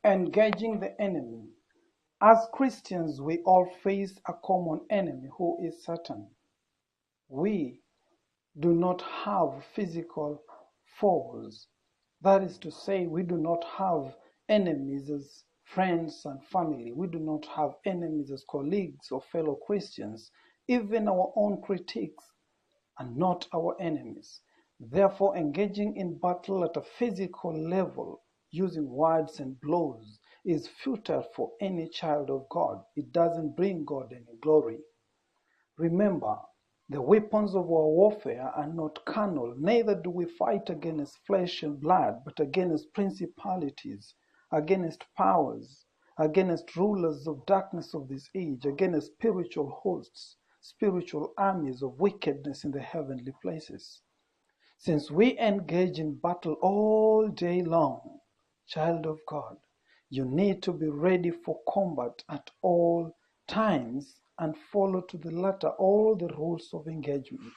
Engaging the enemy. As Christians, we all face a common enemy who is Satan. We do not have physical foes. That is to say, we do not have enemies as friends and family. We do not have enemies as colleagues or fellow Christians. Even our own critics are not our enemies. Therefore, engaging in battle at a physical level using words and blows is futile for any child of God. It doesn't bring God any glory. Remember, the weapons of our warfare are not carnal, neither do we fight against flesh and blood, but against principalities, against powers, against rulers of darkness of this age, against spiritual hosts, spiritual armies of wickedness in the heavenly places. Since we engage in battle all day long, child of God, you need to be ready for combat at all times and follow to the letter all the rules of engagement.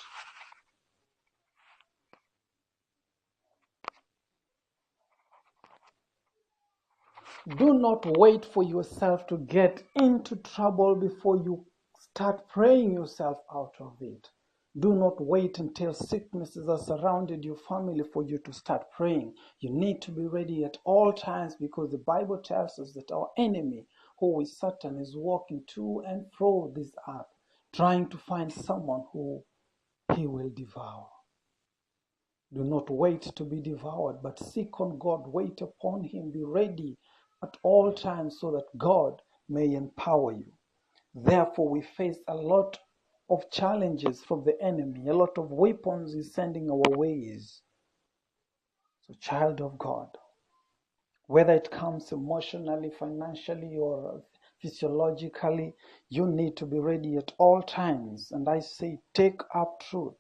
Do not wait for yourself to get into trouble before you start praying yourself out of it. Do not wait until sicknesses are surrounded your family for you to start praying. You need to be ready at all times because the Bible tells us that our enemy, who is Satan, is walking to and fro this earth, trying to find someone who he will devour. Do not wait to be devoured, but seek on God, wait upon him, be ready at all times so that God may empower you. Therefore, we face a lot of challenges from the enemy, a lot of weapons he's sending our ways. So, child of God, whether it comes emotionally, financially, or physiologically, you need to be ready at all times. And I say, take up truth.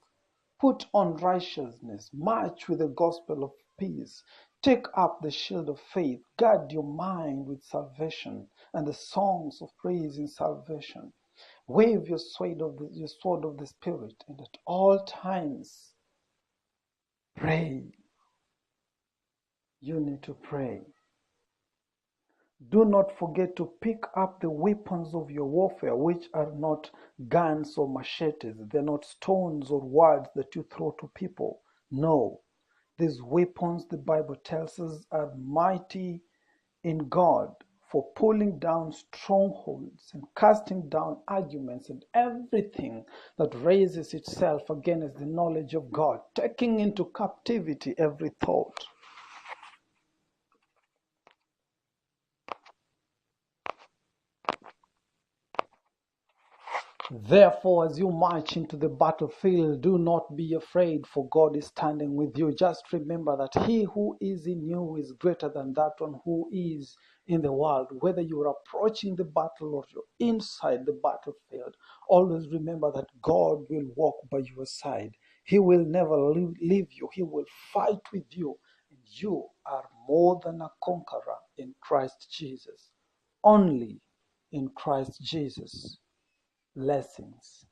Put on righteousness, march with the gospel of peace, take up the shield of faith, guard your mind with salvation and the songs of praise in salvation. Wave your sword of the Spirit, and at all times pray. You need to pray. Do not forget to pick up the weapons of your warfare, which are not guns or machetes. They're not stones or words that you throw to people. No. These weapons, the Bible tells us, are mighty in God for pulling down strongholds and casting down arguments and everything that raises itself against the knowledge of God, taking into captivity every thought. Therefore, as you march into the battlefield, do not be afraid, for God is standing with you. Just remember that he who is in you is greater than that one who is in the world. Whether you're approaching the battle or you're inside the battlefield, always remember that God will walk by your side. He will never leave you. He will fight with you. And you are more than a conqueror in Christ Jesus. Only in Christ Jesus. Blessings.